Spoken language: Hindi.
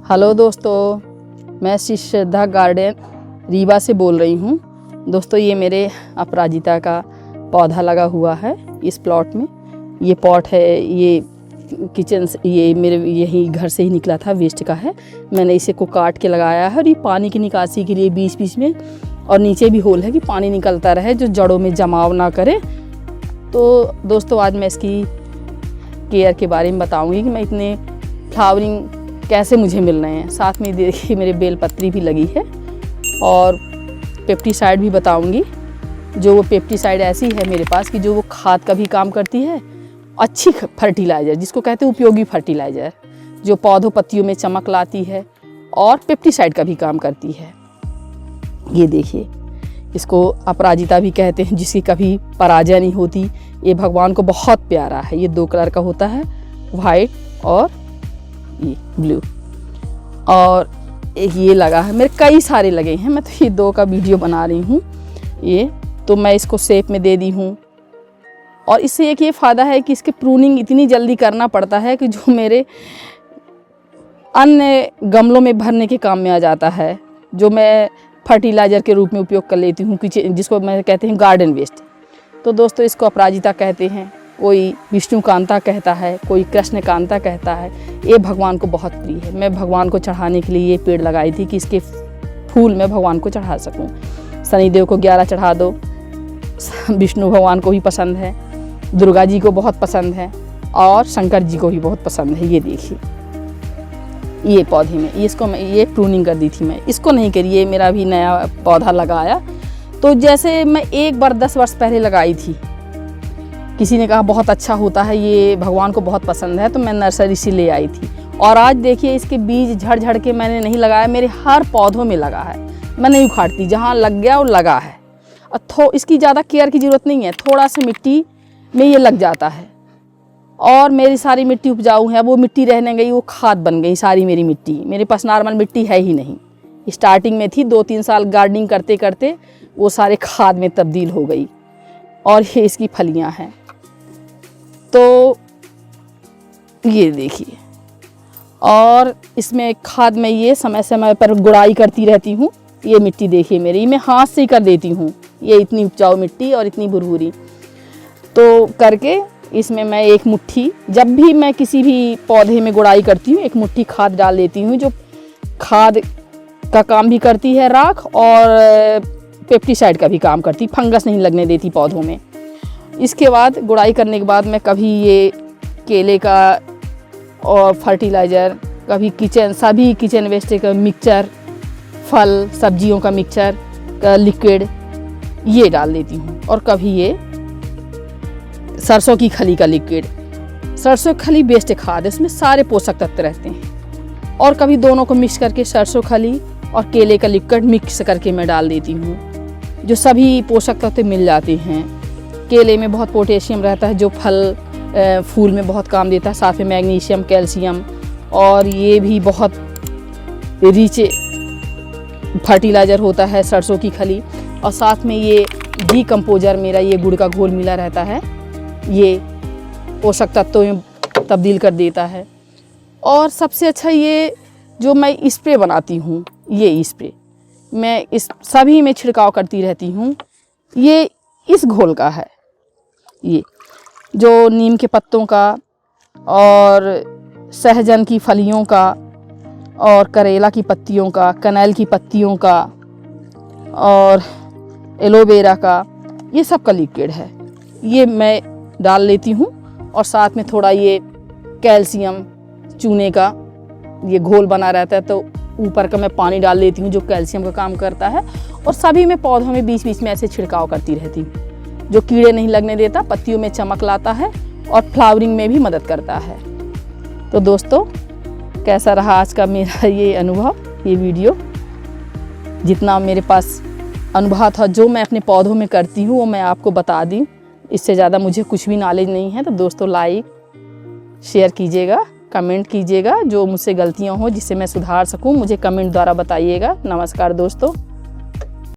हेलो दोस्तों, मैं श्री श्रद्धा गार्डन रीवा से बोल रही हूँ। दोस्तों, ये मेरे अपराजिता का पौधा लगा हुआ है इस प्लॉट में। ये पॉट है, ये किचन से, ये मेरे यही घर से ही निकला था, वेस्ट का है। मैंने इसे को काट के लगाया है और ये पानी की निकासी के लिए बीच बीच में, और नीचे भी होल है कि पानी निकलता रहे, जो जड़ों में जमाव ना करे। तो दोस्तों, आज मैं इसकी केयर के बारे में बताऊंगी कि मैं इतने फ्लावरिंग कैसे मुझे मिल रहे हैं। साथ में देखिए मेरे बेलपत्री भी लगी है, और पेप्टिसाइड भी बताऊंगी। जो वो पेप्टिसाइड ऐसी है मेरे पास कि जो वो खाद का भी काम करती है, अच्छी फर्टिलाइज़र जिसको कहते हैं उपयोगी फर्टिलाइज़र, जो पौधों पत्तियों में चमक लाती है और पेप्टिसाइड का भी काम करती है। ये देखिए, इसको अपराजिता भी कहते हैं, जिसकी कभी पराजय नहीं होती। ये भगवान को बहुत प्यारा है। ये 2 कलर का होता है, वाइट और ये ब्लू। और एक ये लगा है, मेरे कई सारे लगे हैं। मैं तो ये 2 का वीडियो बना रही हूँ। ये तो मैं इसको शेप में दे दी हूँ, और इससे एक ये फ़ायदा है कि इसके प्रूनिंग इतनी जल्दी करना पड़ता है कि जो मेरे अन्य गमलों में भरने के काम में आ जाता है, जो मैं फर्टिलाइज़र के रूप में उपयोग कर लेती हूँ, जिसको मैं कहते हैं गार्डन वेस्ट। तो दोस्तों, इसको अपराजिता कहते हैं, कोई विष्णुकांता कहता है, कोई कृष्णकांता कहता है। ये भगवान को बहुत प्रिय है। मैं भगवान को चढ़ाने के लिए ये पेड़ लगाई थी कि इसके फूल मैं भगवान को चढ़ा सकूं। शनिदेव को 11 चढ़ा दो, विष्णु भगवान को भी पसंद है, दुर्गा जी को बहुत पसंद है, और शंकर जी को भी बहुत पसंद है। ये देखिए, ये पौधे में इसको मैं ये प्रूनिंग कर दी थी। मैं इसको नहीं करी, ये मेरा भी नया पौधा लगाया। तो जैसे मैं एक बार 10 वर्ष पहले लगाई थी, किसी ने कहा बहुत अच्छा होता है, ये भगवान को बहुत पसंद है, तो मैं नर्सरी से ले आई थी। और आज देखिए, इसके बीज झड़ झड़ के मैंने नहीं लगाया, मेरे हर पौधों में लगा है। मैं नहीं उखाड़ती, जहाँ लग गया वो लगा है। और इसकी ज़्यादा केयर की ज़रूरत नहीं है, थोड़ा सा मिट्टी में ये लग जाता है। और मेरी सारी मिट्टी उपजाऊ है। वो मिट्टी रहने गई, वो खाद बन गई सारी मेरी मिट्टी। मेरे पास नॉर्मल मिट्टी है ही नहीं। स्टार्टिंग में थी, 2-3 साल गार्डनिंग करते करते वो सारे खाद में तब्दील हो गई। और ये इसकी फलियां हैं। तो ये देखिए, और इसमें खाद में ये समय समय पर गुड़ाई करती रहती हूँ। ये मिट्टी देखिए मेरी, मैं हाथ से ही कर देती हूँ। ये इतनी उपजाऊ मिट्टी और इतनी भुरभुरी, तो करके इसमें मैं एक मुट्ठी, जब भी मैं किसी भी पौधे में गुड़ाई करती हूँ, एक मुट्ठी खाद डाल देती हूँ, जो खाद का काम भी करती है, राख, और पेप्टिसाइड का भी काम करती, फंगस नहीं लगने देती पौधों में। इसके बाद गुड़ाई करने के बाद मैं कभी ये केले का और फर्टिलाइज़र, कभी सभी किचन वेस्ट का मिक्सचर, फल सब्जियों का मिक्सचर का लिक्विड ये डाल देती हूँ। और कभी ये सरसों की खली का लिक्विड। सरसों की खली बेस्ट खाद है, इसमें सारे पोषक तत्व रहते हैं। और कभी दोनों को मिक्स करके सरसों खली और केले का लिक्विड मिक्स करके मैं डाल देती हूँ, जो सभी पोषक तत्व मिल जाते हैं। केले में बहुत पोटेशियम रहता है, जो फूल में बहुत काम देता है। साथ में मैग्नीशियम, कैल्शियम, और ये भी बहुत रिच फर्टिलाइज़र होता है सरसों की खली। और साथ में ये डीकम्पोजर, मेरा ये गुड़ का घोल मिला रहता है, ये पोषक तत्वों में तब्दील कर देता है। और सबसे अच्छा ये जो मैं स्प्रे बनाती हूँ, ये स्प्रे मैं इस सभी में छिड़काव करती रहती हूँ। ये इस घोल का है, ये जो नीम के पत्तों का, और सहजन की फलियों का, और करेला की पत्तियों का, कनैल की पत्तियों का, और एलोवेरा का, ये सब का लिक्विड है। ये मैं डाल लेती हूँ। और साथ में थोड़ा ये कैल्शियम चूने का ये घोल बना रहता है, तो ऊपर का मैं पानी डाल लेती हूँ, जो कैल्शियम का काम करता है। और सभी में पौधों में बीच बीच में ऐसे छिड़काव करती रहती हूँ, जो कीड़े नहीं लगने देता, पत्तियों में चमक लाता है, और फ्लावरिंग में भी मदद करता है। तो दोस्तों, कैसा रहा आज का मेरा ये अनुभव, ये वीडियो? जितना मेरे पास अनुभव था, जो मैं अपने पौधों में करती हूँ, वो मैं आपको बता दी। इससे ज़्यादा मुझे कुछ भी नॉलेज नहीं है। तो दोस्तों, लाइक शेयर कीजिएगा, कमेंट कीजिएगा, जो मुझसे गलतियाँ हो जिससे मैं सुधार सकूँ, मुझे कमेंट द्वारा बताइएगा। नमस्कार दोस्तों।